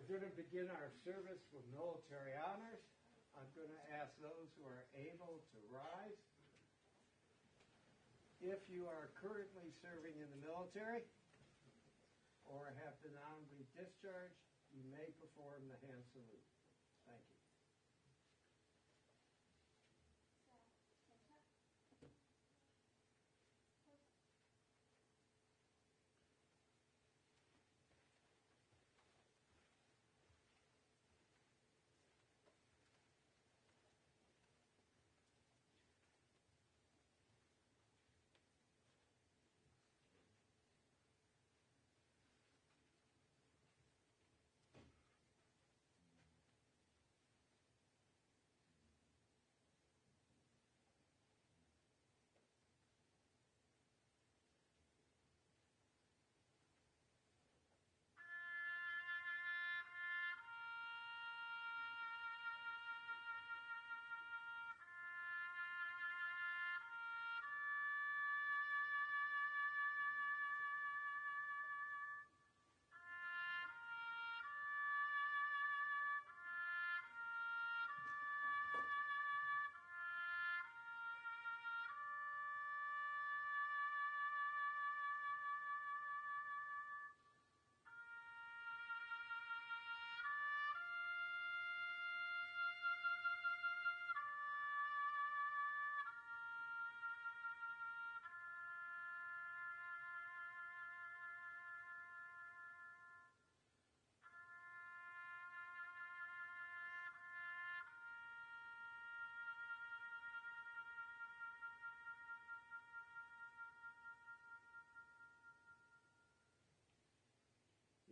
We're going to begin our service with military honors. I'm going to ask those who are able to rise. If you are currently serving in the military or have been honorably discharged, you may perform the hand salute. Thank you.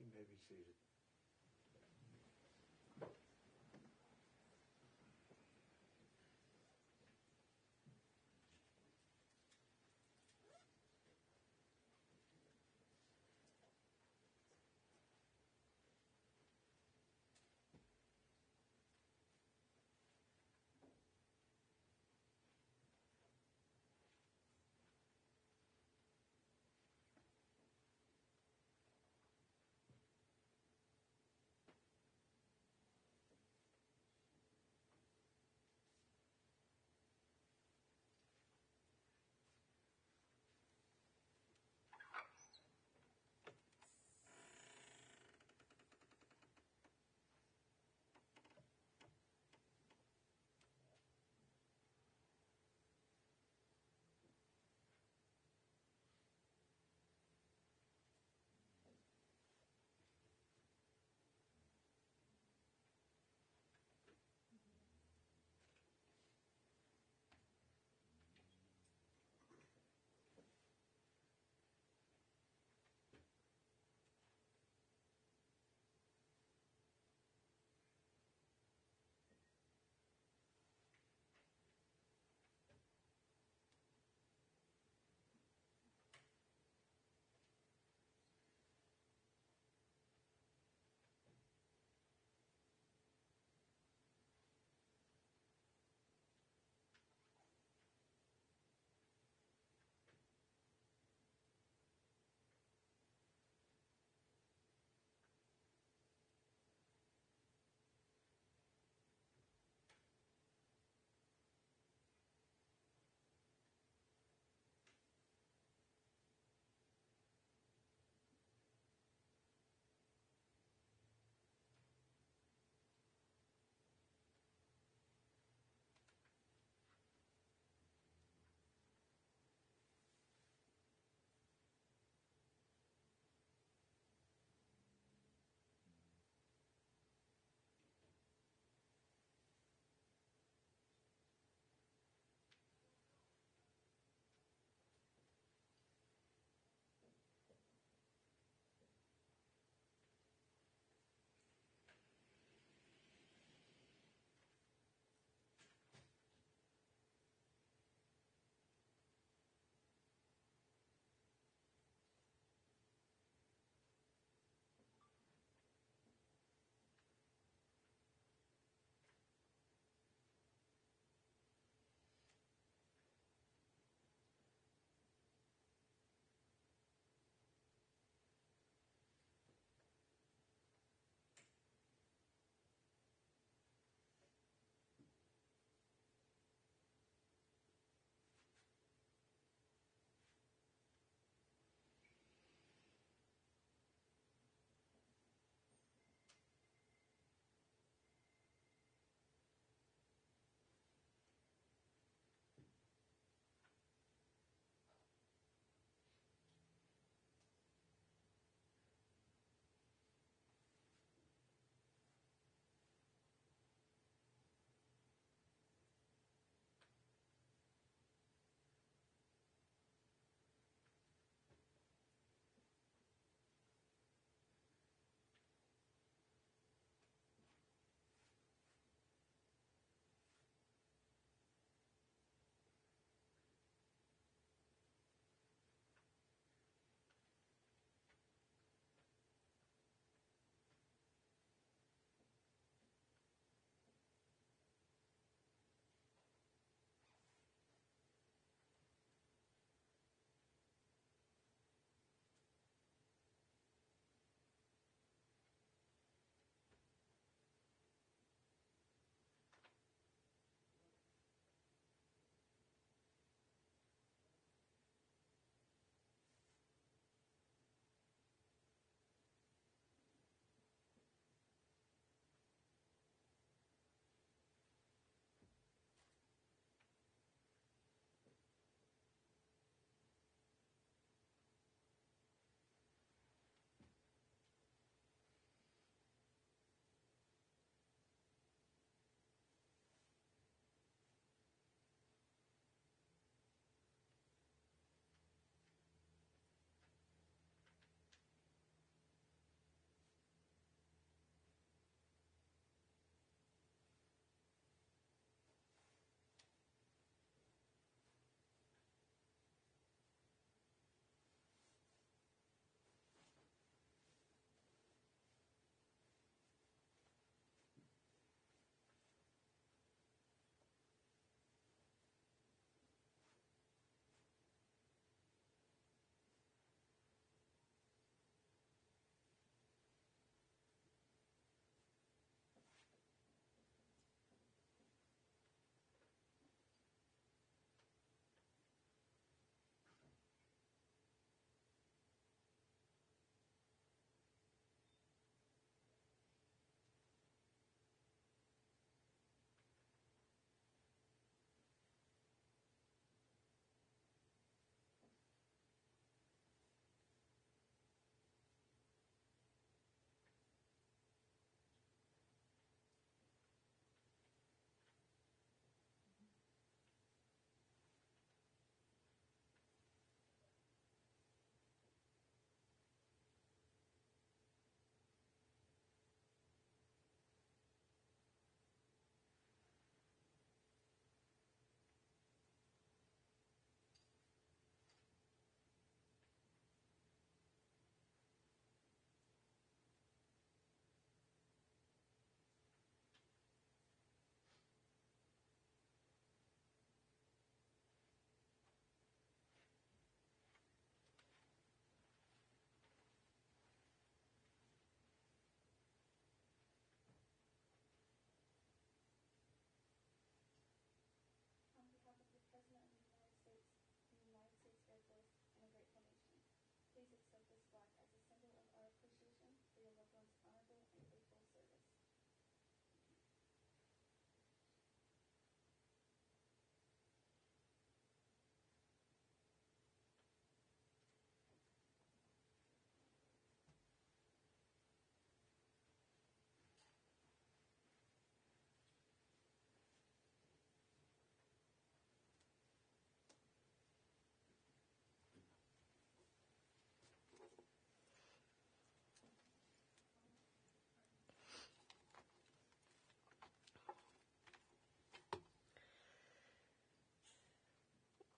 You may be seated.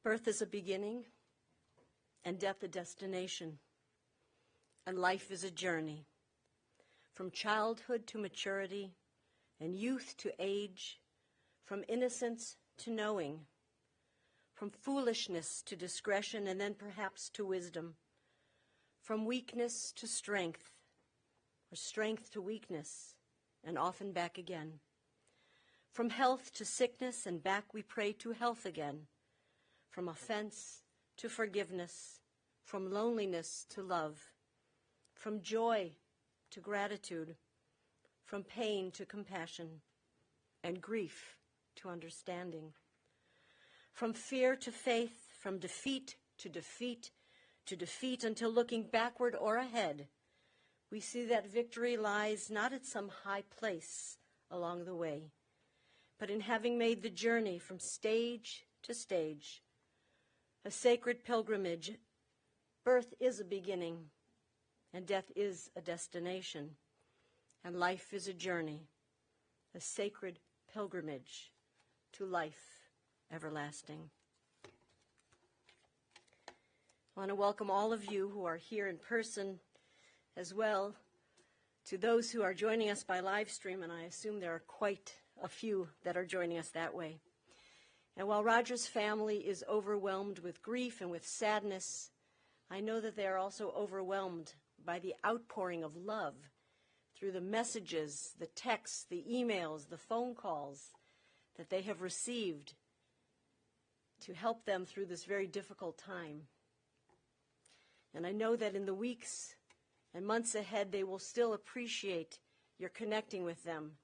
Birth is a beginning, and death a destination, and life is a journey. From childhood to maturity, and youth to age, from innocence to knowing, from foolishness to discretion, and then perhaps to wisdom, from weakness to strength, or strength to weakness, and often back again. From health to sickness, and back we pray to health again. From offense to forgiveness, from loneliness to love, from joy to gratitude, from pain to compassion, and grief to understanding. From fear to faith, from defeat to defeat to defeat, until looking backward or ahead, we see that victory lies not at some high place along the way, but in having made the journey from stage to stage, a sacred pilgrimage. Birth is a beginning, and death is a destination, and life is a journey, a sacred pilgrimage to life everlasting. I want to welcome all of you who are here in person, as well to those who are joining us by live stream, and I assume there are quite a few that are joining us that way. And while Roger's family is overwhelmed with grief and with sadness, I know that they are also overwhelmed by the outpouring of love through the messages, the texts, the emails, the phone calls that they have received to help them through this very difficult time. And I know that in the weeks and months ahead, they will still appreciate your connecting with them,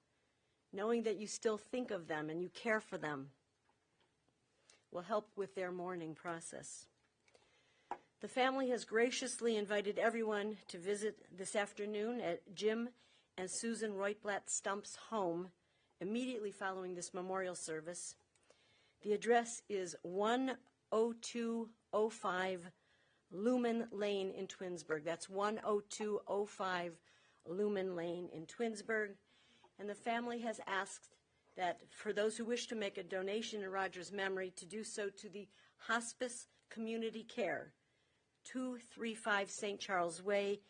knowing that you still think of them and you care for them, will help with their mourning process. The family has graciously invited everyone to visit this afternoon at Jim and Susan Reutblatt Stump's home immediately following this memorial service. The address is 10205 Lumen Lane in Twinsburg. That's 10205 Lumen Lane in Twinsburg. And the family has asked that for those who wish to make a donation in Roger's memory, to do so to the Hospice Community Care, 235 St. Charles Way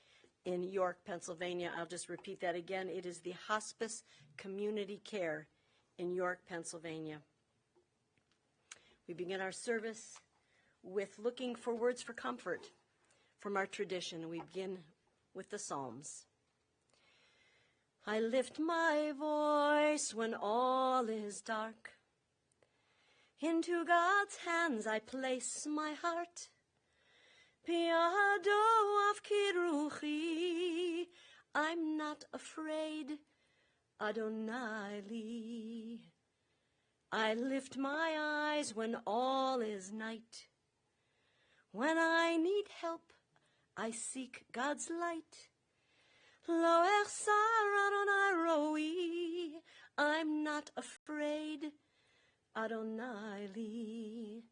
in York, Pennsylvania. I'll just repeat that again. It is the Hospice Community Care in York, Pennsylvania. We begin our service with looking for words for comfort from our tradition. We begin with the Psalms. I lift my voice when all is dark. Into God's hands I place my heart. Piado av kiruchi, I'm not afraid, Adonai li. I lift my eyes when all is night. When I need help, I seek God's light. Lo echsar Adonai roi, I'm not afraid, Adonai li.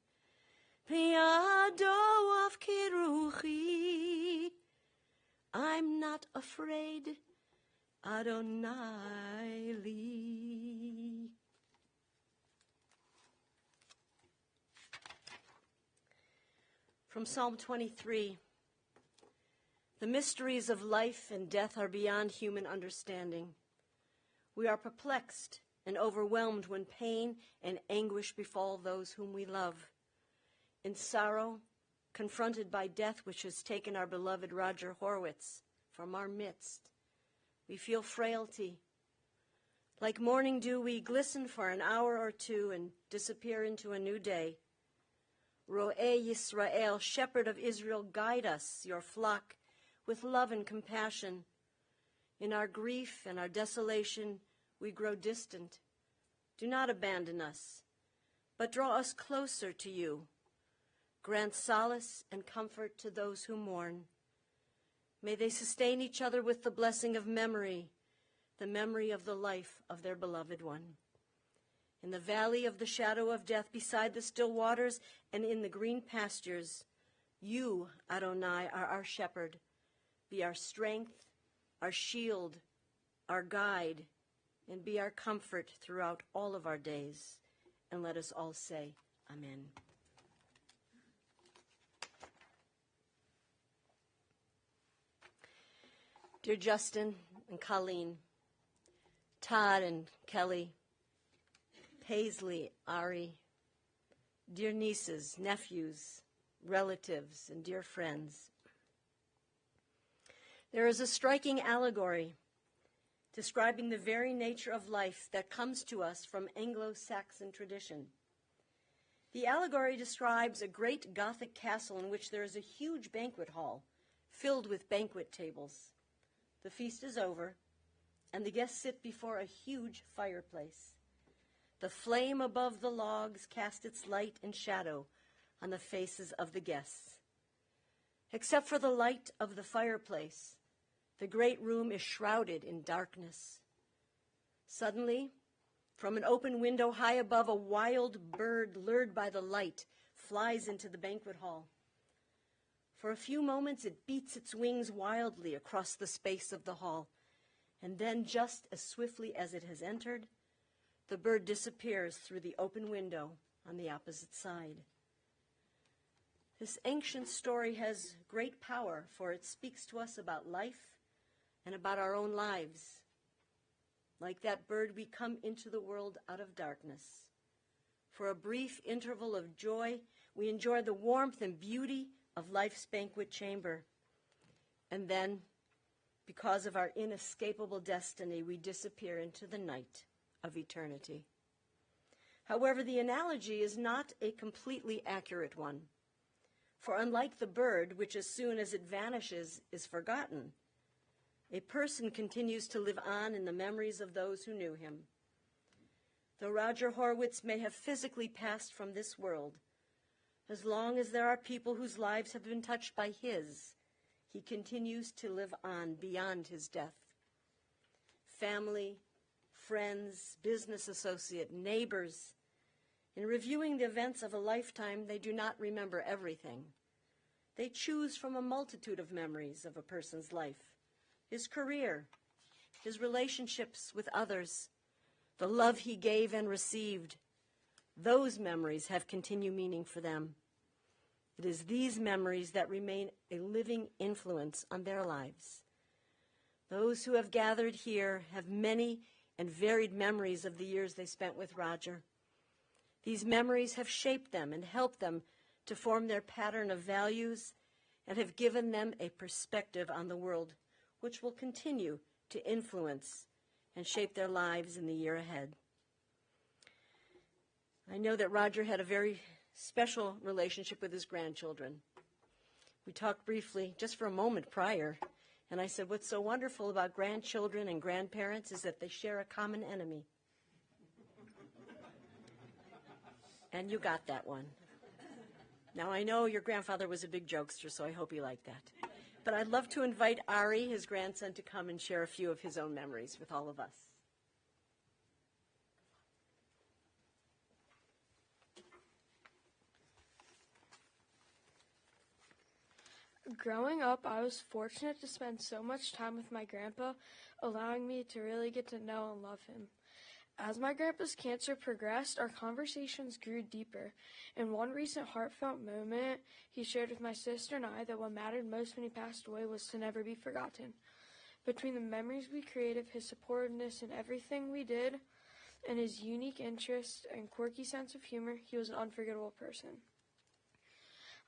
Piado av kiruchi, I'm not afraid, Adonai li. From Psalm 23, the mysteries of life and death are beyond human understanding. We are perplexed and overwhelmed when pain and anguish befall those whom we love. In sorrow, confronted by death which has taken our beloved Roger Horwitz from our midst, we feel frailty. Like morning dew, we glisten for an hour or two and disappear into a new day. Ro'eh Yisrael, shepherd of Israel, guide us, your flock, with love and compassion. In our grief and our desolation, we grow distant. Do not abandon us, but draw us closer to you. Grant solace and comfort to those who mourn. May they sustain each other with the blessing of memory, the memory of the life of their beloved one. In the valley of the shadow of death, beside the still waters and in the green pastures, you, Adonai, are our shepherd. Be our strength, our shield, our guide, and be our comfort throughout all of our days. And let us all say, Amen. Dear Justin and Colleen, Todd and Kelly, Paisley, Ari, dear nieces, nephews, relatives, and dear friends. There is a striking allegory describing the very nature of life that comes to us from Anglo-Saxon tradition. The allegory describes a great Gothic castle in which there is a huge banquet hall filled with banquet tables. The feast is over, and the guests sit before a huge fireplace. The flame above the logs casts its light and shadow on the faces of the guests. Except for the light of the fireplace, the great room is shrouded in darkness. Suddenly, from an open window high above, a wild bird, lured by the light, flies into the banquet hall. For a few moments, it beats its wings wildly across the space of the hall, and then, just as swiftly as it has entered, the bird disappears through the open window on the opposite side. This ancient story has great power, for it speaks to us about life and about our own lives. Like that bird, we come into the world out of darkness. For a brief interval of joy, we enjoy the warmth and beauty of life's banquet chamber. And then, because of our inescapable destiny, we disappear into the night of eternity. However, the analogy is not a completely accurate one. For unlike the bird, which as soon as it vanishes is forgotten, a person continues to live on in the memories of those who knew him. Though Roger Horwitz may have physically passed from this world, as long as there are people whose lives have been touched by his, he continues to live on beyond his death. Family, friends, business associate, neighbors. In reviewing the events of a lifetime, they do not remember everything. They choose from a multitude of memories of a person's life, his career, his relationships with others, the love he gave and received. Those memories have continued meaning for them. It is these memories that remain a living influence on their lives. Those who have gathered here have many and varied memories of the years they spent with Roger. These memories have shaped them and helped them to form their pattern of values and have given them a perspective on the world which will continue to influence and shape their lives in the year ahead. I know that Roger had a very special relationship with his grandchildren. We talked briefly, just for a moment prior, and I said, what's so wonderful about grandchildren and grandparents is that they share a common enemy. And you got that one. Now, I know your grandfather was a big jokester, so I hope you like that. But I'd love to invite Ari, his grandson, to come and share a few of his own memories with all of us. Growing up, I was fortunate to spend so much time with my grandpa, allowing me to really get to know and love him. As my grandpa's cancer progressed, our conversations grew deeper. In one recent heartfelt moment, he shared with my sister and I that what mattered most when he passed away was to never be forgotten. Between the memories we created, his supportiveness in everything we did, and his unique interests and quirky sense of humor, he was an unforgettable person.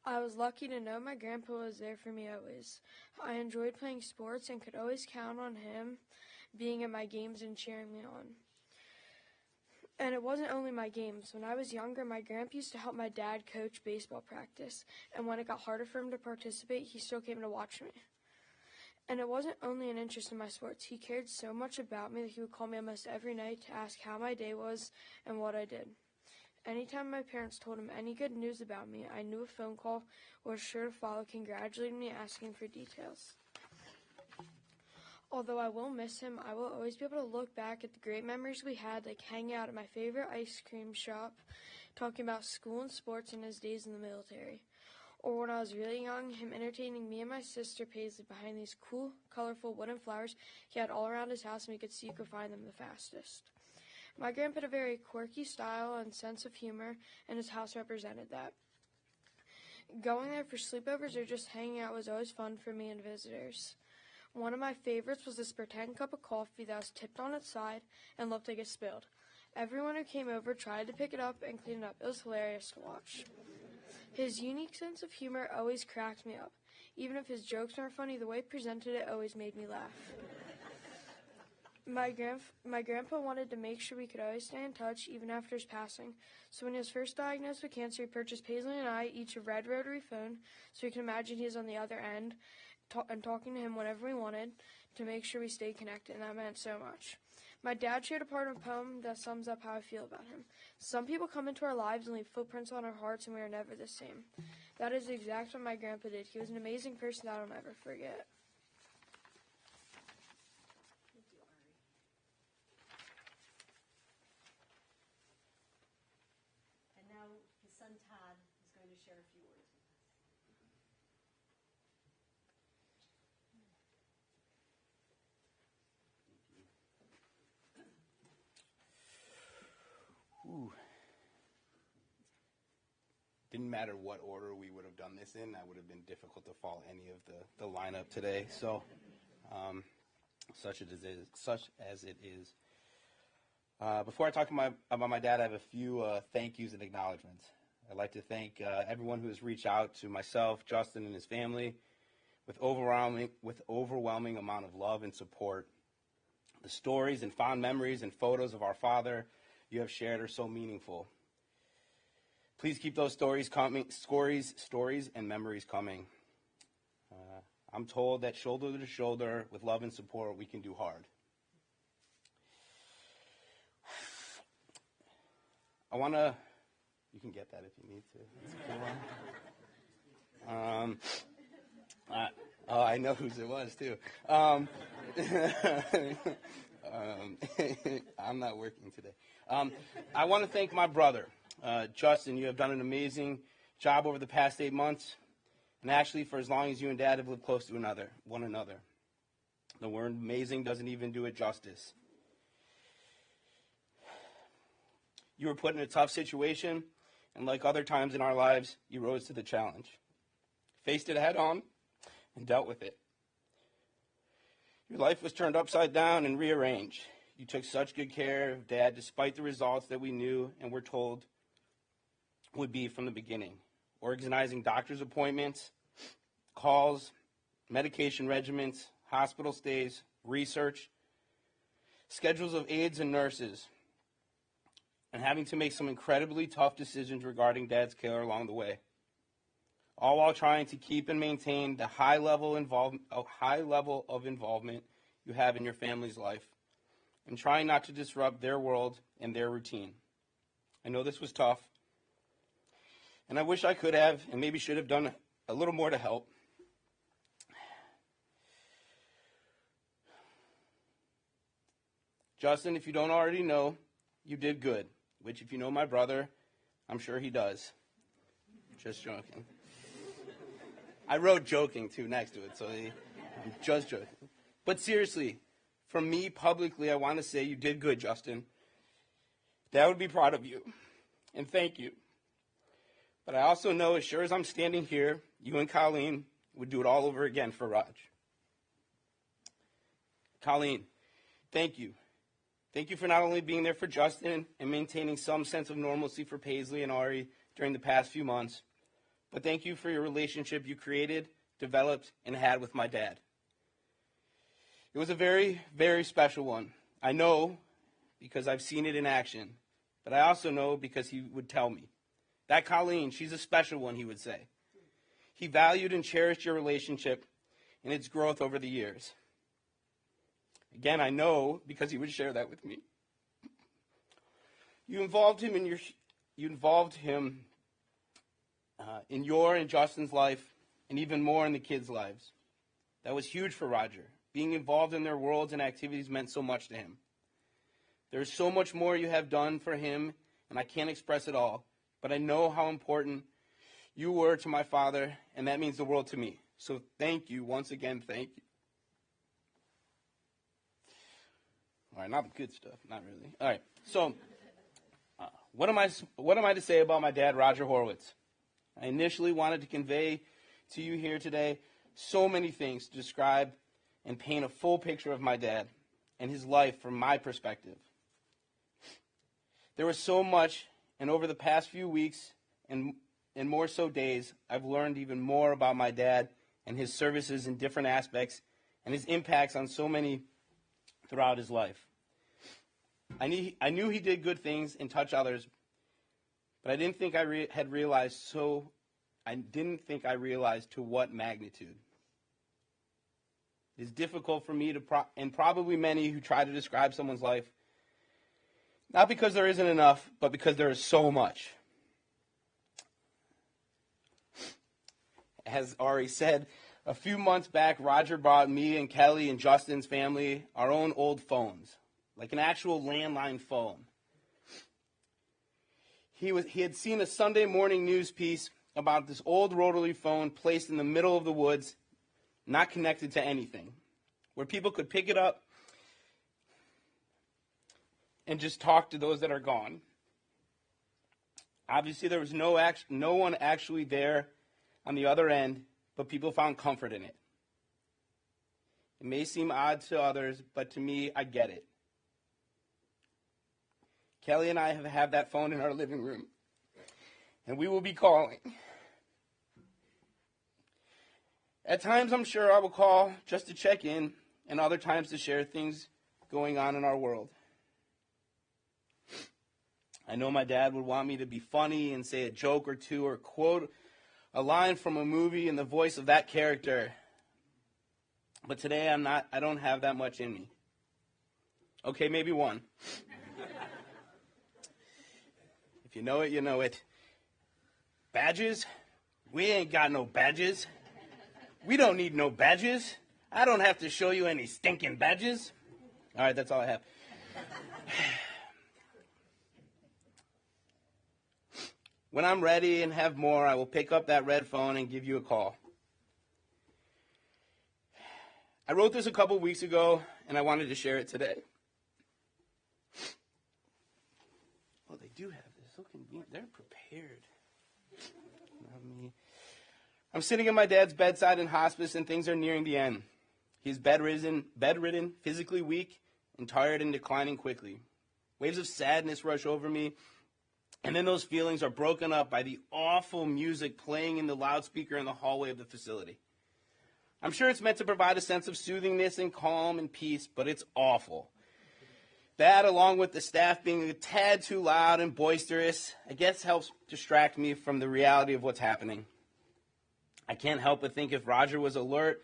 I was lucky to know my grandpa was there for me always. I enjoyed playing sports and could always count on him being at my games and cheering me on. And it wasn't only my games. When I was younger, my grandpa used to help my dad coach baseball practice. And when it got harder for him to participate, he still came to watch me. And it wasn't only an interest in my sports. He cared so much about me that he would call me almost every night to ask how my day was and what I did. Anytime my parents told him any good news about me, I knew a phone call was sure to follow, congratulating me, asking for details. Although I will miss him, I will always be able to look back at the great memories we had, like hanging out at my favorite ice cream shop, talking about school and sports and his days in the military. Or when I was really young, him entertaining me and my sister Paisley behind these cool, colorful wooden flowers he had all around his house, and we could see who could find them the fastest. My grandpa had a very quirky style and sense of humor, and his house represented that. Going there for sleepovers or just hanging out was always fun for me and visitors. One of my favorites was this pretend cup of coffee that was tipped on its side and looked like it spilled. Everyone who came over tried to pick it up and clean it up. It was hilarious to watch. His unique sense of humor always cracked me up. Even if his jokes weren't funny, the way he presented it always made me laugh. My grandpa wanted to make sure we could always stay in touch even after his passing. So when he was first diagnosed with cancer, he purchased Paisley and I each a red rotary phone so we can imagine he was on the other end and talking to him whenever we wanted to make sure we stayed connected, and that meant so much. My dad shared a part of a poem that sums up how I feel about him. Some people come into our lives and leave footprints on our hearts, and we are never the same. That is exactly what my grandpa did. He was an amazing person that I'll never forget. And now his son Todd is going to share a few words with us. Ooh. Didn't matter what order we would have done this in, that would have been difficult to follow any of the lineup today. So, such as it is. Before I talk about my dad, I have a few thank yous and acknowledgements. I'd like to thank everyone who has reached out to myself, Justin, and his family with overwhelming amount of love and support. The stories and fond memories and photos of our father you have shared are so meaningful. Please keep those stories and memories coming. I'm told that shoulder to shoulder with love and support, we can do hard. You can get that if you need to. That's a cool one. I know whose it was too. I'm not working today. I want to thank my brother, Justin. You have done an amazing job over the past 8 months, and actually for as long as you and Dad have lived close to one another. The word amazing doesn't even do it justice. You were put in a tough situation, and like other times in our lives, you rose to the challenge, faced it head on, and dealt with it. Your life was turned upside down and rearranged. You took such good care of Dad despite the results that we knew and were told would be from the beginning. Organizing doctor's appointments, calls, medication regimens, hospital stays, research, schedules of aides and nurses, and having to make some incredibly tough decisions regarding Dad's care along the way. All while trying to keep and maintain the high level of involvement you have in your family's life, and trying not to disrupt their world and their routine. I know this was tough, and I wish I could have and maybe should have done a little more to help. Justin, if you don't already know, you did good, which if you know my brother, I'm sure he does. Just joking. I wrote joking, too, next to it, so I'm just joking. But seriously, from me publicly, I want to say you did good, Justin. Dad would be proud of you, and thank you. But I also know, as sure as I'm standing here, you and Colleen would do it all over again for Raj. Colleen, thank you. Thank you for not only being there for Justin and maintaining some sense of normalcy for Paisley and Ari during the past few months, but thank you for your relationship you created, developed, and had with my dad. It was a very, very special one. I know because I've seen it in action, but I also know because he would tell me. That Colleen, she's a special one, he would say. He valued and cherished your relationship and its growth over the years. Again, I know because he would share that with me. You involved him in your and Justin's life, and even more in the kids' lives. That was huge for Roger. Being involved in their worlds and activities meant so much to him. There's so much more you have done for him, and I can't express it all, but I know how important you were to my father, and that means the world to me. So thank you, once again, thank you. All right, not the good stuff, not really. All right, so what am I to say about my dad, Roger Horwitz? I initially wanted to convey to you here today so many things to describe and paint a full picture of my dad and his life from my perspective. There was so much, and over the past few weeks and more so days, I've learned even more about my dad and his services in different aspects and his impacts on so many throughout his life. I knew he did good things and touched others, but I didn't think I realized to what magnitude. It is difficult for me to, and probably many who try to describe someone's life, not because there isn't enough, but because there is so much. As Ari said, a few months back, Roger bought me and Kelly and Justin's family our own old phones, like an actual landline phone. He had seen a Sunday morning news piece about this old rotary phone placed in the middle of the woods, not connected to anything, where people could pick it up and just talk to those that are gone. Obviously, there was no one actually there on the other end, but people found comfort in it. It may seem odd to others, but to me, I get it. Kelly and I have that phone in our living room, and we will be calling. At times, I'm sure I will call just to check in, and other times to share things going on in our world. I know my dad would want me to be funny and say a joke or two or quote a line from a movie in the voice of that character. But today I don't have that much in me. Okay, maybe one. If you know it, you know it. Badges? We ain't got no badges. We don't need no badges. I don't have to show you any stinking badges. All right, that's all I have. When I'm ready and have more, I will pick up that red phone and give you a call. I wrote this a couple weeks ago, and I wanted to share it today. Oh, they do have this. So convenient. They're prepared. Not me. I'm sitting at my dad's bedside in hospice, and things are nearing the end. He's bedridden, physically weak, and tired and declining quickly. Waves of sadness rush over me, and then those feelings are broken up by the awful music playing in the loudspeaker in the hallway of the facility. I'm sure it's meant to provide a sense of soothingness and calm and peace, but it's awful. That, along with the staff being a tad too loud and boisterous, I guess helps distract me from the reality of what's happening. I can't help but think if Roger was alert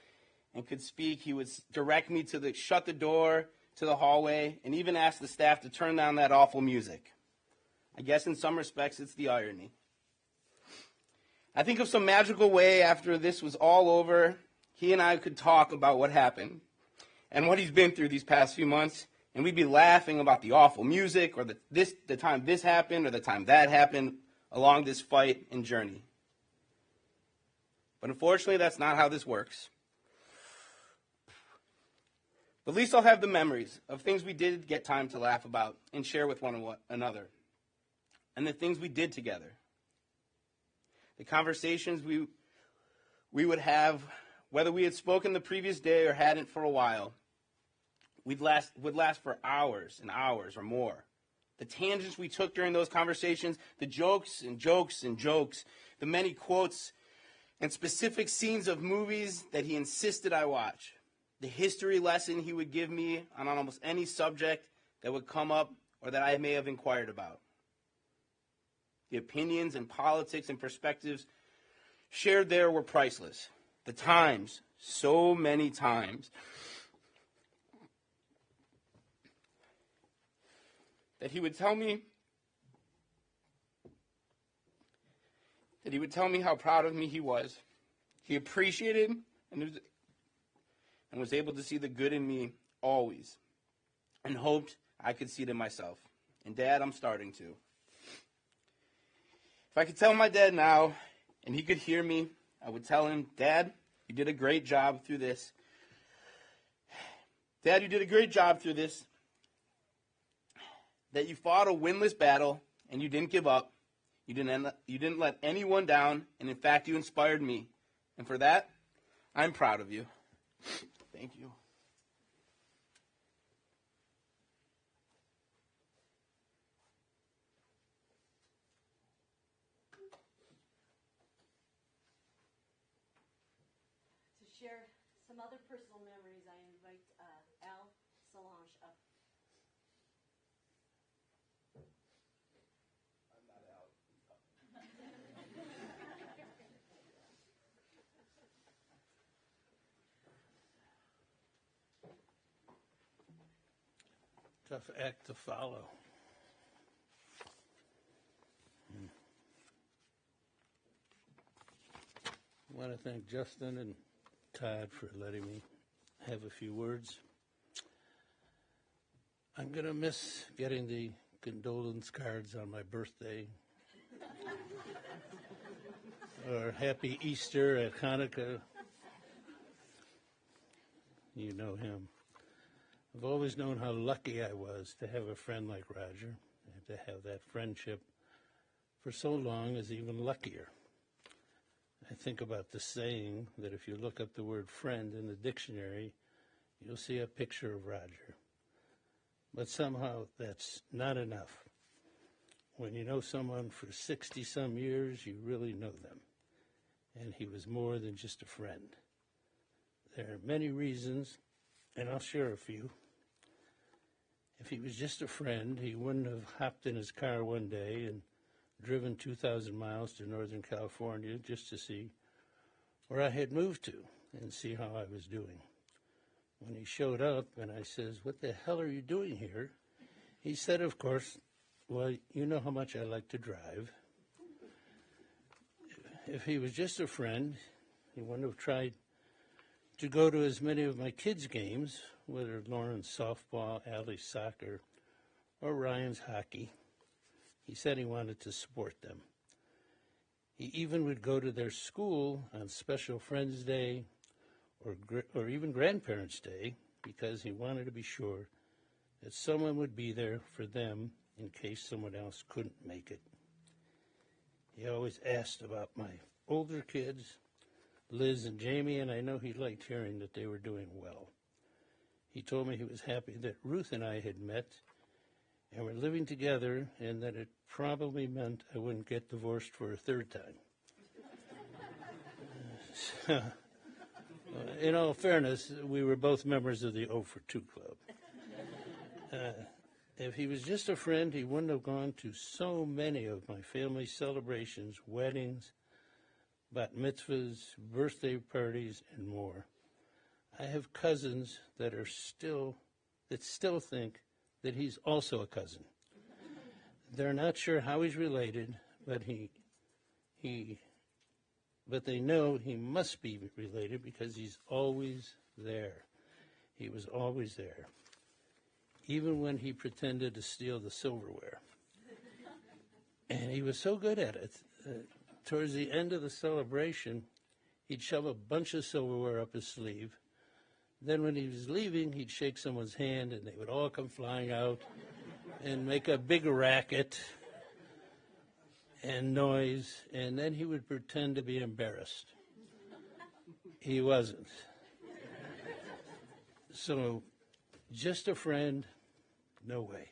and could speak, he would direct me to shut the door to the hallway and even ask the staff to turn down that awful music. I guess in some respects, it's the irony. I think of some magical way after this was all over, he and I could talk about what happened and what he's been through these past few months, and we'd be laughing about the awful music or the time this happened or the time that happened along this fight and journey. But unfortunately, that's not how this works. But at least I'll have the memories of things we did get time to laugh about and share with one another. And the things we did together. The conversations we would have, whether we had spoken the previous day or hadn't for a while, would last for hours and hours or more. The tangents we took during those conversations, the jokes and jokes and jokes, the many quotes and specific scenes of movies that he insisted I watch, the history lesson he would give me on almost any subject that would come up or that I may have inquired about. The opinions and politics and perspectives shared there were priceless. The times, so many times, that he would tell me how proud of me he was. He appreciated and was able to see the good in me always, and hoped I could see it in myself. And Dad, I'm starting to. If I could tell my dad now, and he could hear me, I would tell him, Dad, you did a great job through this. Dad, you did a great job through this. That you fought a winless battle, and you didn't give up. You didn't let anyone down, and in fact, you inspired me. And for that, I'm proud of you. Thank you. share some other personal memories, I invite Al Solange up. I'm not out. Tough act to follow. I want to thank Justin and Todd for letting me have a few words. I'm going to miss getting the condolence cards on my birthday or Happy Easter at Hanukkah. You know him. I've always known how lucky I was to have a friend like Roger, and to have that friendship for so long is even luckier. I think about the saying that if you look up the word friend in the dictionary, you'll see a picture of Roger. But somehow that's not enough. When you know someone for 60-some years, you really know them. And he was more than just a friend. There are many reasons, and I'll share a few. If he was just a friend, he wouldn't have hopped in his car one day and driven 2,000 miles to Northern California just to see where I had moved to and see how I was doing. When he showed up and I says, "What the hell are you doing here?" He said, of course, "Well, you know how much I like to drive." If he was just a friend, he wouldn't have tried to go to as many of my kids' games, whether Lauren's softball, Allie's soccer, or Ryan's hockey. He said he wanted to support them. He even would go to their school on Special Friends Day or even Grandparents' Day because he wanted to be sure that someone would be there for them in case someone else couldn't make it. He always asked about my older kids, Liz and Jamie, and I know he liked hearing that they were doing well. He told me he was happy that Ruth and I had met and were living together, and that it probably meant I wouldn't get divorced for a third time. In all fairness, we were both members of the 0 for 2 club. If he was just a friend, he wouldn't have gone to so many of my family's celebrations, weddings, bat mitzvahs, birthday parties, and more. I have cousins that still think that he's also a cousin. They're not sure how he's related, but they know he must be related because he's always there. He was always there, even when he pretended to steal the silverware. And he was so good at it. Towards the end of the celebration, he'd shove a bunch of silverware up his sleeve. Then when he was leaving, he'd shake someone's hand, and they would all come flying out and make a big racket and noise, and then he would pretend to be embarrassed. He wasn't. So, just a friend, no way.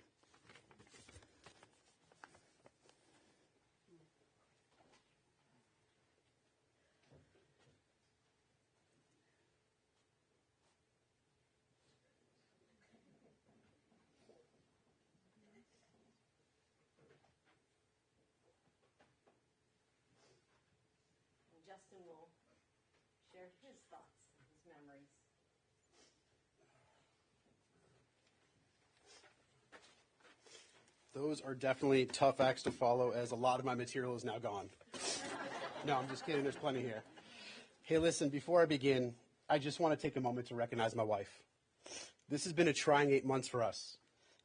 Justin will share his thoughts, his memories. Those are definitely tough acts to follow, as a lot of my material is now gone. No, I'm just kidding. There's plenty here. Hey, listen, before I begin, I just want to take a moment to recognize my wife. This has been a trying 8 months for us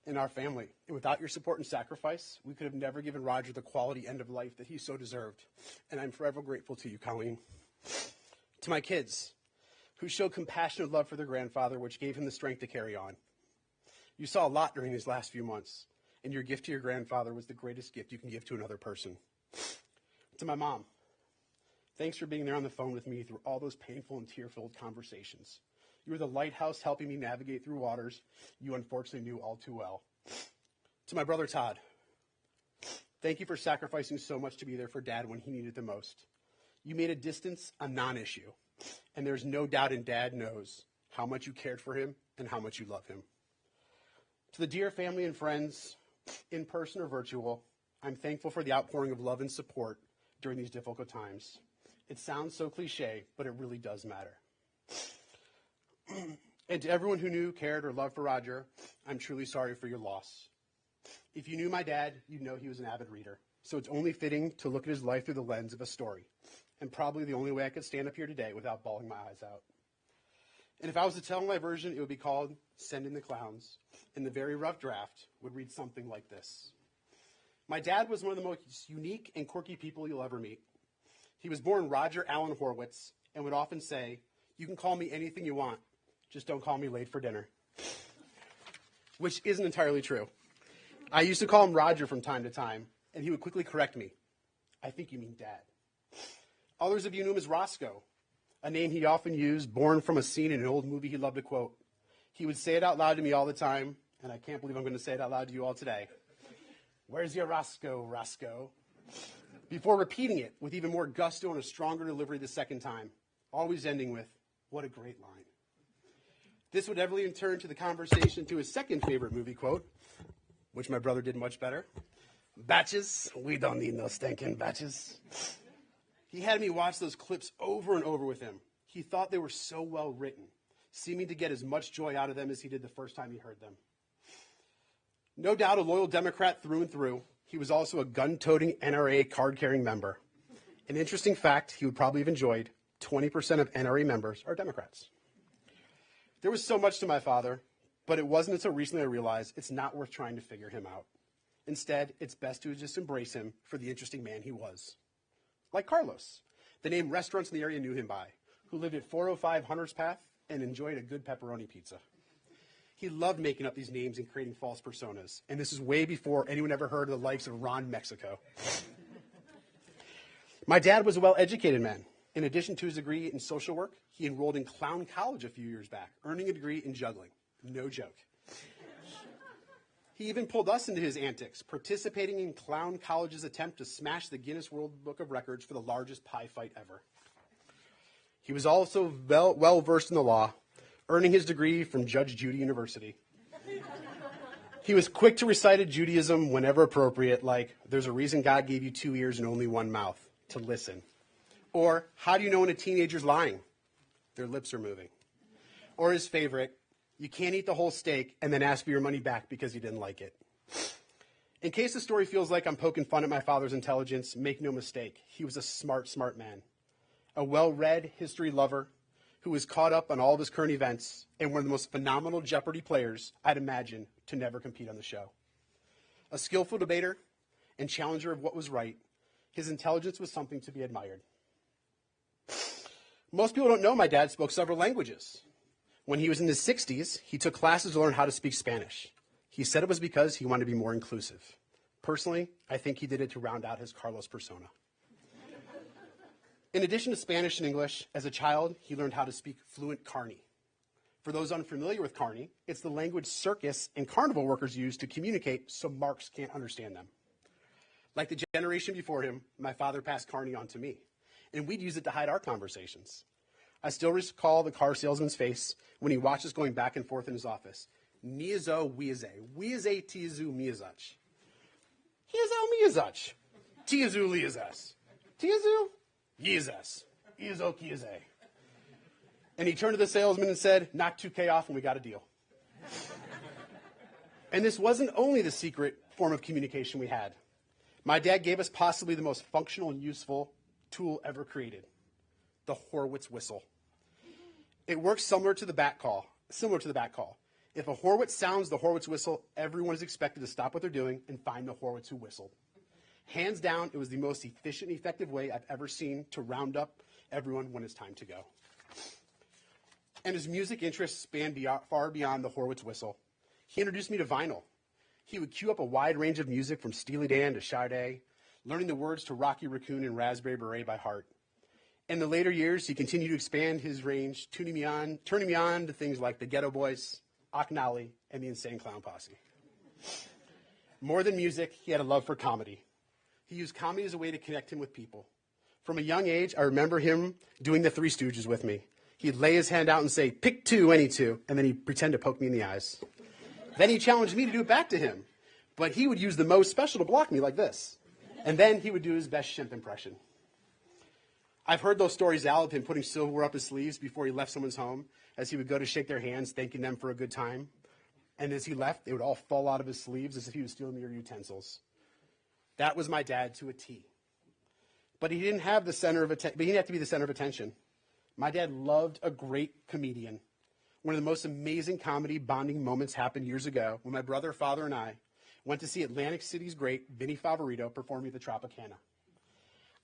and our family. And without your support and sacrifice, we could have never given Roger the quality end of life that he so deserved. And I'm forever grateful to you, Colleen. To my kids, who showed compassionate love for their grandfather, which gave him the strength to carry on. You saw a lot during these last few months, and your gift to your grandfather was the greatest gift you can give to another person. To my mom, thanks for being there on the phone with me through all those painful and tear-filled conversations. You were the lighthouse helping me navigate through waters you unfortunately knew all too well. To my brother Todd, thank you for sacrificing so much to be there for Dad when he needed the most. You made a distance a non-issue, And there's no doubt in Dad knows how much you cared for him and how much you love him. To the dear family and friends, in person or virtual, I'm thankful for the outpouring of love and support during these difficult times. It sounds so cliche, but it really does matter. And to everyone who knew, cared, or loved for Roger, I'm truly sorry for your loss. If you knew my dad, you'd know he was an avid reader. So it's only fitting to look at his life through the lens of a story. And probably the only way I could stand up here today without bawling my eyes out. And if I was to tell my version, it would be called Send in the Clowns. And the very rough draft would read something like this. My dad was one of the most unique and quirky people you'll ever meet. He was born Roger Allen Horwitz and would often say, "You can call me anything you want, just don't call me late for dinner." Which isn't entirely true. I used to call him Roger from time to time, and he would quickly correct me. "I think you mean Dad." Others of you knew him as Roscoe, a name he often used, born from a scene in an old movie he loved to quote. He would say it out loud to me all the time, and I can't believe I'm going to say it out loud to you all today. "Where's your Roscoe, Roscoe?" Before repeating it with even more gusto and a stronger delivery the second time, always ending with, "What a great line." This would evidently turn to the conversation to his second favorite movie quote, which my brother did much better. "Batches? We don't need no stinking batches." He had me watch those clips over and over with him. He thought they were so well written, seeming to get as much joy out of them as he did the first time he heard them. No doubt a loyal Democrat through and through, he was also a gun-toting NRA card-carrying member. An interesting fact he would probably have enjoyed, 20% of NRA members are Democrats. There was so much to my father, but it wasn't until recently I realized it's not worth trying to figure him out. Instead, it's best to just embrace him for the interesting man he was. Like Carlos, the name restaurants in the area knew him by, who lived at 405 Hunter's Path and enjoyed a good pepperoni pizza. He loved making up these names and creating false personas, and this is way before anyone ever heard of the likes of Ron Mexico. My dad was a well-educated man. In addition to his degree in social work, he enrolled in Clown College a few years back, earning a degree in juggling. No joke. He even pulled us into his antics, participating in Clown College's attempt to smash the Guinness World Book of Records for the largest pie fight ever. He was also well-versed in the law, earning his degree from Judge Judy University. He was quick to recite Judaism whenever appropriate, like, "There's a reason God gave you 2 ears and only one mouth, to listen." Or, "How do you know when a teenager's lying? Their lips are moving." Or his favorite, "You can't eat the whole steak and then ask for your money back because you didn't like it." In case the story feels like I'm poking fun at my father's intelligence, make no mistake, he was a smart, smart man. A well-read history lover who was caught up on all of his current events and one of the most phenomenal Jeopardy players I'd imagine to never compete on the show. A skillful debater and challenger of what was right, his intelligence was something to be admired. Most people don't know my dad spoke several languages. When he was in his 60s, he took classes to learn how to speak Spanish. He said it was because he wanted to be more inclusive. Personally, I think he did it to round out his Carlos persona. In addition to Spanish and English, as a child, he learned how to speak fluent Carney. For those unfamiliar with Carney, it's the language circus and carnival workers use to communicate so marks can't understand them. Like the generation before him, my father passed Carney on to me, and we'd use it to hide our conversations. I still recall the car salesman's face when he watched us going back and forth in his office. Miazo wiaze. Wiaze tiazu miazach. Hiazo miazach. Tiazu liazas. Tiazu yizas. Iazo kiaze. And he turned to the salesman and said, "Knock 2K off and we got a deal." And this wasn't only the secret form of communication we had. My dad gave us possibly the most functional and useful tool ever created. The Horwitz whistle. It works similar to the bat call. If a Horwitz sounds the Horwitz whistle, everyone is expected to stop what they're doing and find the Horwitz who whistled. Hands down, it was the most efficient and effective way I've ever seen to round up everyone when it's time to go. And his music interests spanned far beyond the Horwitz whistle. He introduced me to vinyl. He would cue up a wide range of music from Steely Dan to Sade, learning the words to Rocky Raccoon and Raspberry Beret by heart. In the later years, he continued to expand his range, turning me on to things like the Ghetto Boys, Acknowledgements, and the Insane Clown Posse. More than music, he had a love for comedy. He used comedy as a way to connect him with people. From a young age, I remember him doing the Three Stooges with me. He'd lay his hand out and say, pick two, any two, and then he'd pretend to poke me in the eyes. Then he challenged me to do it back to him, but he would use the most special to block me like this. And then he would do his best Shemp impression. I've heard those stories out of him putting silverware up his sleeves before he left someone's home, as he would go to shake their hands, thanking them for a good time. And as he left, they would all fall out of his sleeves as if he was stealing their utensils. That was my dad to a T. But he didn't have the center of attention. But he didn't have to be the center of attention. My dad loved a great comedian. One of the most amazing comedy bonding moments happened years ago when my brother, father, and I went to see Atlantic City's great Vinny Favorito performing at the Tropicana.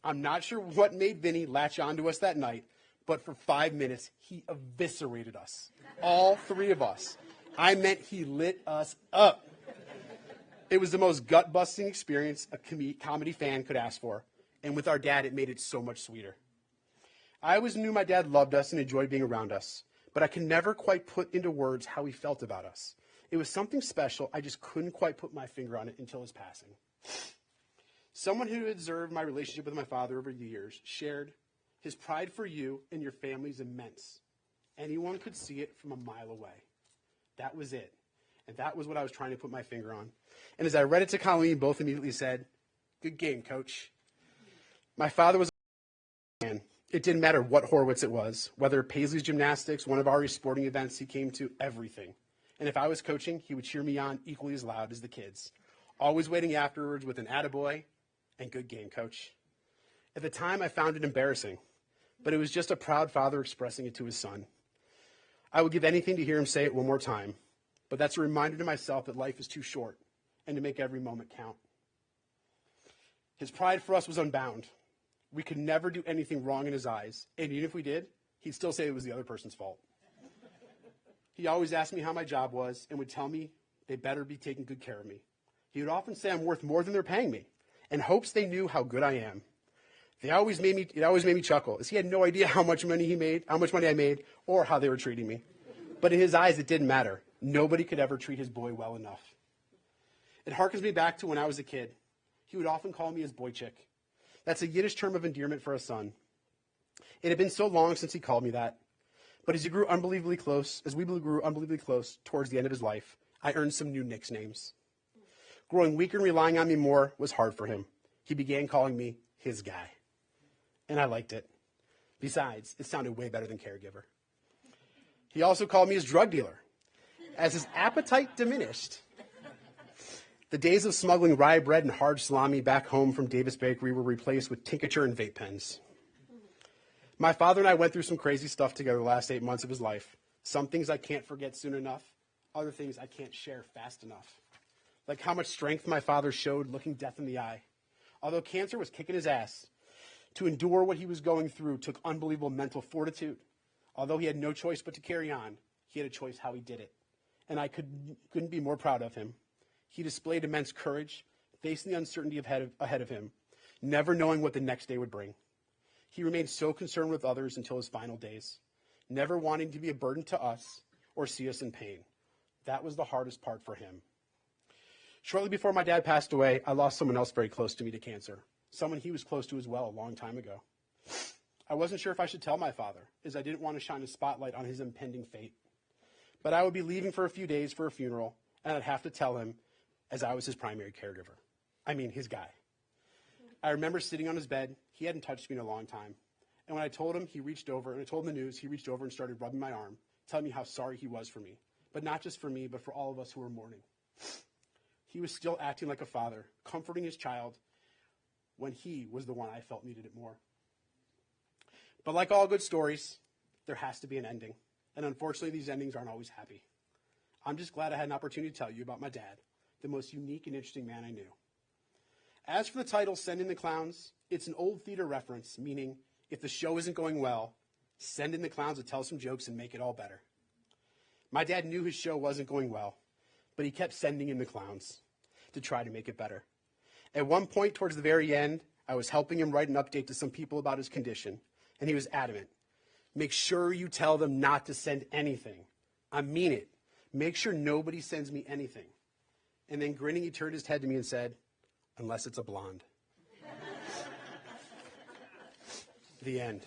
I'm not sure what made Vinny latch onto us that night, but for 5 minutes, he eviscerated us. All three of us. I meant he lit us up. It was the most gut-busting experience a comedy fan could ask for. And with our dad, it made it so much sweeter. I always knew my dad loved us and enjoyed being around us, but I could never quite put into words how he felt about us. It was something special. I just couldn't quite put my finger on it until his passing. Someone who observed my relationship with my father over the years shared, his pride for you and your family is immense. Anyone could see it from a mile away. That was it. And that was what I was trying to put my finger on. And as I read it to Colleen, both immediately said, good game, coach. My father was a man. It didn't matter what Horwitz it was, whether Paisley's Gymnastics, one of Ari's sporting events, he came to everything. And if I was coaching, he would cheer me on equally as loud as the kids, always waiting afterwards with an attaboy and good game, coach. At the time, I found it embarrassing, but it was just a proud father expressing it to his son. I would give anything to hear him say it one more time, but that's a reminder to myself that life is too short and to make every moment count. His pride for us was unbound. We could never do anything wrong in his eyes, and even if we did, he'd still say it was the other person's fault. He always asked me how my job was and would tell me they better be taking good care of me. He would often say I'm worth more than they're paying me, in hopes they knew how good I am. It always made me chuckle, as he had no idea how much money I made, or how they were treating me. But in his eyes, it didn't matter. Nobody could ever treat his boy well enough. It harkens me back to when I was a kid. He would often call me his boy chick. That's a Yiddish term of endearment for a son. It had been so long since he called me that. But as we grew unbelievably close towards the end of his life, I earned some new nicknames. Growing weaker and relying on me more was hard for him. He began calling me his guy. And I liked it. Besides, it sounded way better than caregiver. He also called me his drug dealer. As his appetite diminished, the days of smuggling rye bread and hard salami back home from Davis Bakery were replaced with tincture and vape pens. My father and I went through some crazy stuff together the last 8 months of his life. Some things I can't forget soon enough. Other things I can't share fast enough. Like how much strength my father showed looking death in the eye. Although cancer was kicking his ass, to endure what he was going through took unbelievable mental fortitude. Although he had no choice but to carry on, he had a choice how he did it. And I couldn't be more proud of him. He displayed immense courage, facing the uncertainty ahead of him, never knowing what the next day would bring. He remained so concerned with others until his final days, never wanting to be a burden to us or see us in pain. That was the hardest part for him. Shortly before my dad passed away, I lost someone else very close to me to cancer, someone he was close to as well a long time ago. I wasn't sure if I should tell my father, as I didn't want to shine a spotlight on his impending fate. But I would be leaving for a few days for a funeral, and I'd have to tell him, as I was his primary caregiver. I mean, his guy. I remember sitting on his bed. He hadn't touched me in a long time. And when I told him, he reached over, and I told him the news, he reached over and started rubbing my arm, telling me how sorry he was for me. But not just for me, but for all of us who were mourning. He was still acting like a father, comforting his child, when he was the one I felt needed it more. But like all good stories, there has to be an ending. And unfortunately, these endings aren't always happy. I'm just glad I had an opportunity to tell you about my dad, the most unique and interesting man I knew. As for the title, Send in the Clowns, it's an old theater reference, meaning if the show isn't going well, send in the clowns to tell some jokes and make it all better. My dad knew his show wasn't going well, but he kept sending in the clowns to try to make it better. At one point towards the very end, I was helping him write an update to some people about his condition, and he was adamant. Make sure you tell them not to send anything. I mean it. Make sure nobody sends me anything. And then grinning, he turned his head to me and said, unless it's a blonde. The end.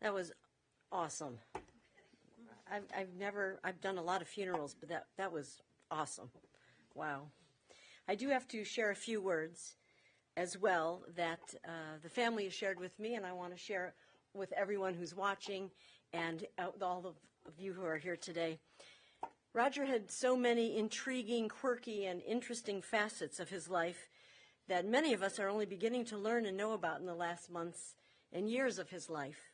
That was awesome. I've done a lot of funerals, but that was awesome. Wow. I do have to share a few words as well that the family has shared with me, and I want to share with everyone who's watching and all of you who are here today. Roger had so many intriguing, quirky, and interesting facets of his life that many of us are only beginning to learn and know about in the last months and years of his life.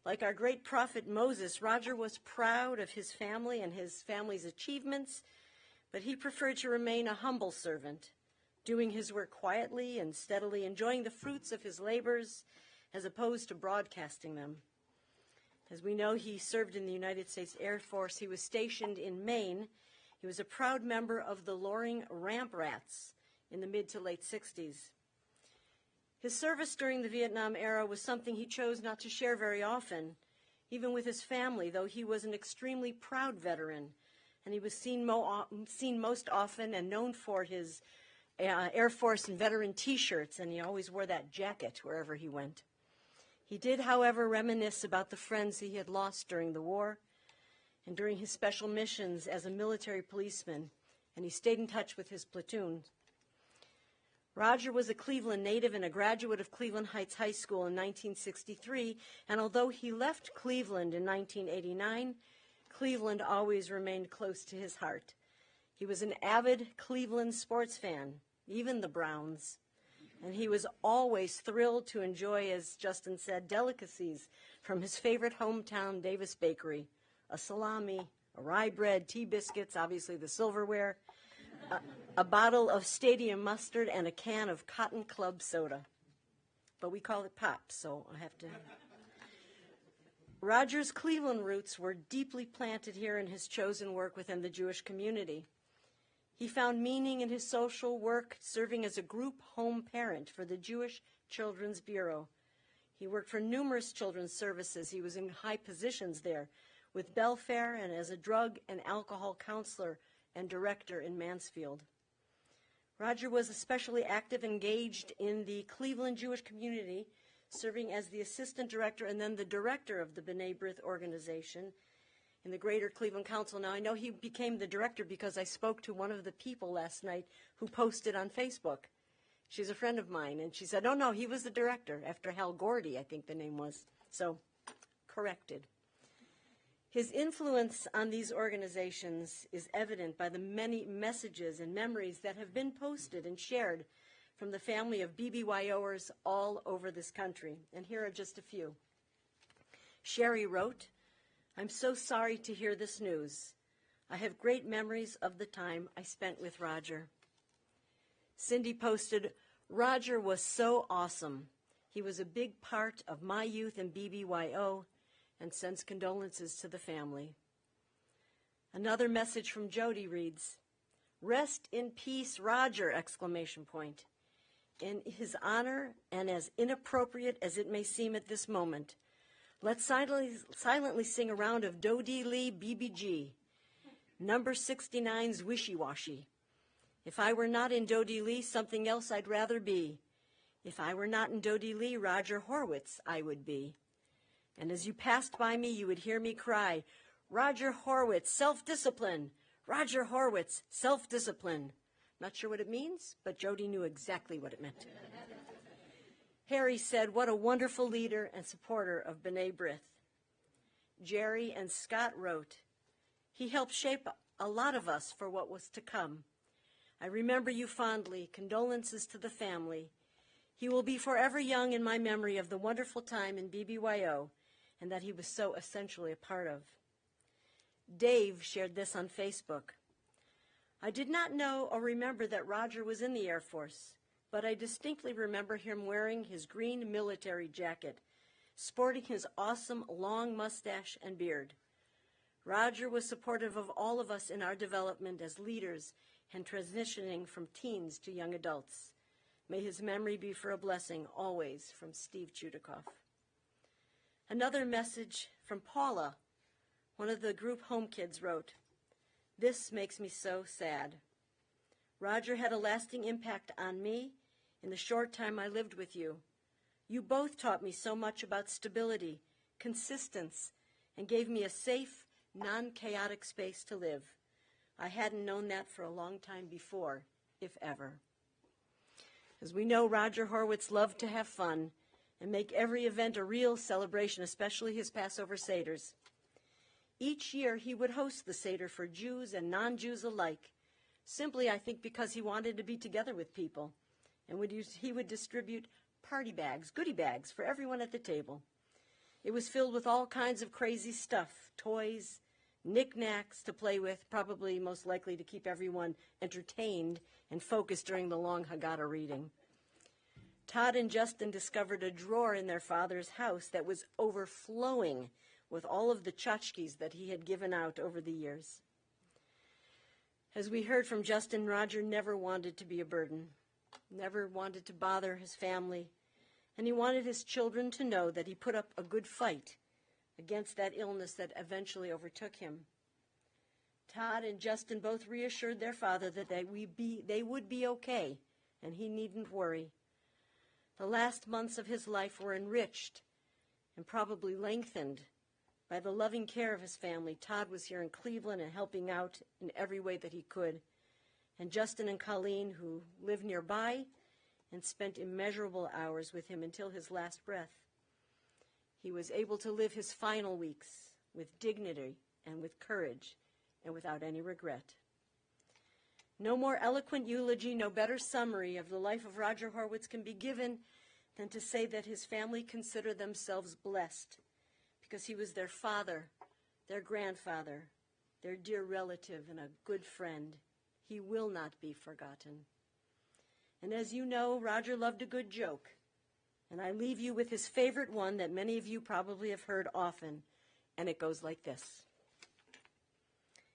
Like our great prophet Moses, Roger was proud of his family and his family's achievements, but he preferred to remain a humble servant, doing his work quietly and steadily, enjoying the fruits of his labors as opposed to broadcasting them. As we know, he served in the United States Air Force. He was stationed in Maine. He was a proud member of the Loring Ramp Rats in the mid to late 60s. His service during the Vietnam era was something he chose not to share very often, even with his family, though he was an extremely proud veteran, and he was seen most often and known for his Air Force and veteran T-shirts, and he always wore that jacket wherever he went. He did, however, reminisce about the friends he had lost during the war and during his special missions as a military policeman, and he stayed in touch with his platoon. Roger was a Cleveland native and a graduate of Cleveland Heights High School in 1963, and although he left Cleveland in 1989, Cleveland always remained close to his heart. He was an avid Cleveland sports fan, even the Browns, and he was always thrilled to enjoy, as Justin said, delicacies from his favorite hometown Davis Bakery, a salami, a rye bread, tea biscuits, obviously the silverware, a bottle of stadium mustard, and a can of Cotton Club soda. But we call it pop, so I have to... Roger's Cleveland roots were deeply planted here in his chosen work within the Jewish community. He found meaning in his social work, serving as a group home parent for the Jewish Children's Bureau. He worked for numerous children's services. He was in high positions there with Belfair and as a drug and alcohol counselor and director in Mansfield. Roger was especially active, engaged in the Cleveland Jewish community, serving as the assistant director and then the director of the B'nai B'rith organization in the Greater Cleveland Council. Now, I know he became the director because I spoke to one of the people last night who posted on Facebook. She's a friend of mine, and she said, oh, no, he was the director, after Hal Gordy, I think the name was. So, corrected. His influence on these organizations is evident by the many messages and memories that have been posted and shared from the family of BBYOers all over this country. And here are just a few. Sherry wrote, I'm so sorry to hear this news. I have great memories of the time I spent with Roger. Cindy posted, Roger was so awesome. He was a big part of my youth in BBYO, and sends condolences to the family. Another message from Jody reads, Rest in peace, Roger! Exclamation point. In his honor, and as inappropriate as it may seem at this moment, let's silently sing a round of Dodie Lee BBG, number 69's Wishy Washy. If I were not in Dodie Lee, something else I'd rather be. If I were not in Dodie Lee, Roger Horwitz I would be. And as you passed by me, you would hear me cry, Roger Horwitz, self-discipline. Roger Horwitz, self-discipline. Not sure what it means, but Jody knew exactly what it meant. Harry said, what a wonderful leader and supporter of B'nai B'rith. Jerry and Scott wrote, he helped shape a lot of us for what was to come. I remember you fondly. Condolences to the family. He will be forever young in my memory of the wonderful time in BBYO and that he was so essentially a part of. Dave shared this on Facebook. I did not know or remember that Roger was in the Air Force, but I distinctly remember him wearing his green military jacket, sporting his awesome long mustache and beard. Roger was supportive of all of us in our development as leaders and transitioning from teens to young adults. May his memory be for a blessing always, from Steve Chudikoff. Another message from Paula, one of the group home kids, wrote, "This makes me so sad. Roger had a lasting impact on me in the short time I lived with you. You both taught me so much about stability, consistency, and gave me a safe, non-chaotic space to live. I hadn't known that for a long time before, if ever." As we know, Roger Horwitz loved to have fun and make every event a real celebration, especially his Passover Seders. Each year he would host the Seder for Jews and non-Jews alike, simply, I think, because he wanted to be together with people, and he would distribute party bags, goodie bags, for everyone at the table. It was filled with all kinds of crazy stuff, toys, knickknacks to play with, probably most likely to keep everyone entertained and focused during the long Haggadah reading. Todd and Justin discovered a drawer in their father's house that was overflowing with all of the tchotchkes that he had given out over the years. As we heard from Justin, Roger never wanted to be a burden, never wanted to bother his family, and he wanted his children to know that he put up a good fight against that illness that eventually overtook him. Todd and Justin both reassured their father that they would be okay, and he needn't worry. The last months of his life were enriched and probably lengthened by the loving care of his family. Todd was here in Cleveland and helping out in every way that he could. And Justin and Colleen, who lived nearby and spent immeasurable hours with him until his last breath. He was able to live his final weeks with dignity and with courage and without any regret. No more eloquent eulogy, no better summary of the life of Roger Horwitz can be given than to say that his family consider themselves blessed because he was their father, their grandfather, their dear relative, and a good friend. He will not be forgotten. And as you know, Roger loved a good joke, and I leave you with his favorite one that many of you probably have heard often, and it goes like this.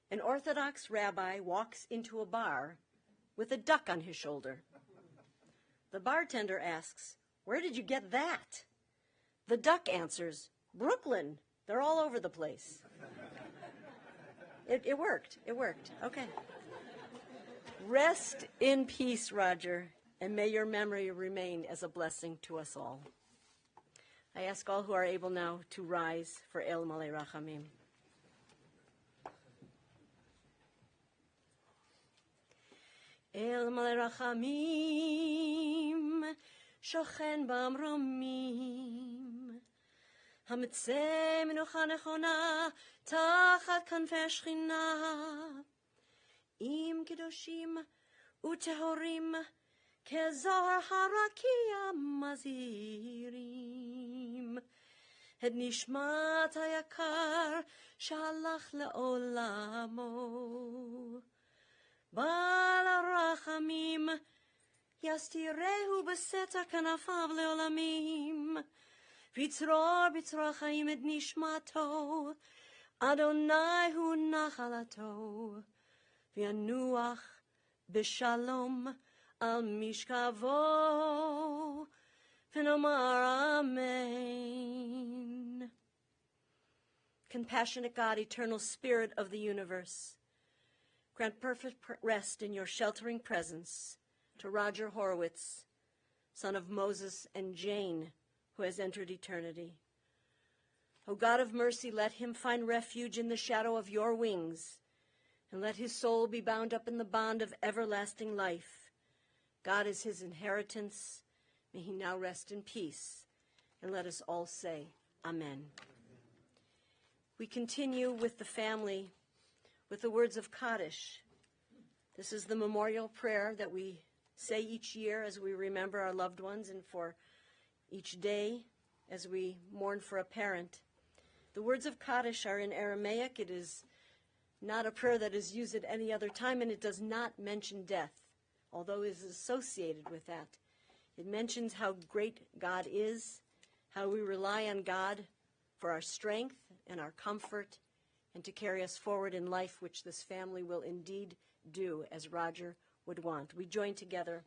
An Orthodox rabbi walks into a bar with a duck on his shoulder. The bartender asks, "Where did you get that?" The duck answers, "Brooklyn. They're all over the place." It worked. It worked. Okay. Rest in peace, Roger, and may your memory remain as a blessing to us all. I ask all who are able now to rise for El Malei Rachamim. El Malei Rachamim, shochen במרומים, המצא מנוחה נכונה תחת כנפי שכינה, עם קדושים וטהורים כזוהר הרקיע מזהירים את נשמת היקר שהלך לעולמו. בעל הרחמים יסתירהו בסתר כנפיו לעולמים, ויצרור בצרור חיים את נשמתו, אדוני הוא נחלתו, וינוח בשלום על משכבו, ונאמר amen. Compassionate God, eternal Spirit of the universe, grant perfect rest in your sheltering presence to Roger Horwitz, son of Moses and Jane, who has entered eternity. O God of mercy, let him find refuge in the shadow of your wings, and let his soul be bound up in the bond of everlasting life. God is his inheritance. May he now rest in peace. And let us all say, Amen. We continue with the family with the words of Kaddish. This is the memorial prayer that we say each year as we remember our loved ones and for each day as we mourn for a parent. The words of Kaddish are in Aramaic. It is not a prayer that is used at any other time, and it does not mention death, although it is associated with that. It mentions how great God is, how we rely on God for our strength and our comfort, and to carry us forward in life, which this family will indeed do, as Roger would want. We join together.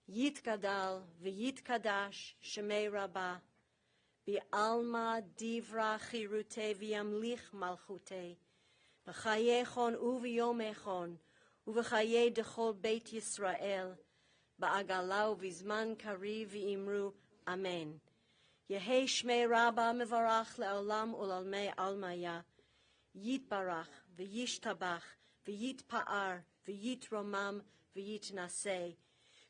Yitkadal v'yitkadash shemei Rabbah, Bi'alma divra chirute v'yamlich malchute. B'chayechon uv'yomechon, uv'chaye dechol Beit Yisrael. Ba'agalau v'zman kari v'imru. Amen. Yehi shmei rabba mevarach le'olam ulalmei almaya. Yitbarach v'yishtabach v'yitpa'ar v'yitromam v'yitnaseh.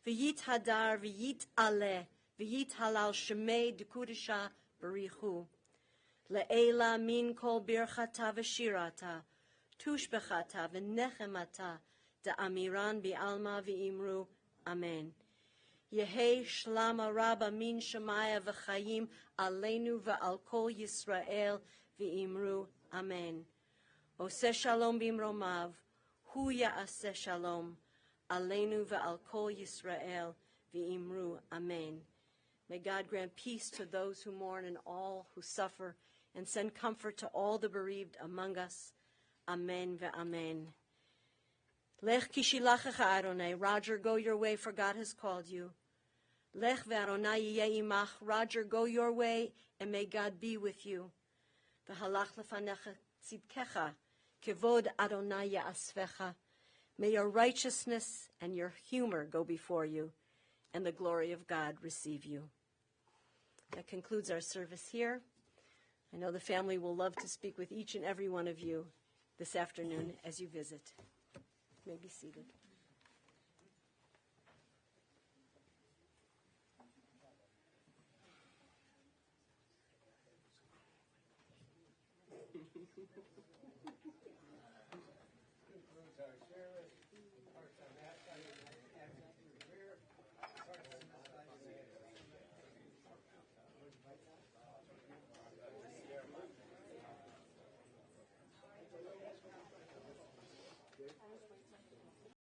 V'yit hadar v'yit aleh v'yit halal shemei dekudisha barichu. Le'ela min kol birchata v'shirata, tushbechata v'nechemata, da'amiran bi'alma v'imru. Amen. Yehi shlama rabba min shemaya v'chayim aleinu v'al kol Yisrael v'imru. Amen. Oseh shalom bimromav, hu ya'aseh shalom, aleinu ve'al kol Yisrael v'imru. Amen. May God grant peace to those who mourn and all who suffer, and send comfort to all the bereaved among us. Amen ve'amen. Lech kishilachecha Adonai, Roger, go your way, for God has called you. Lech ve'Adonai yiyeh imach, Roger, go your way, and may God be with you. V'halach lefanecha tzidkecha, kevod Adonai ya'asvecha. May your righteousness and your humor go before you, and the glory of God receive you. That concludes our service here. I know the family will love to speak with each and every one of you this afternoon as you visit. You may be seated.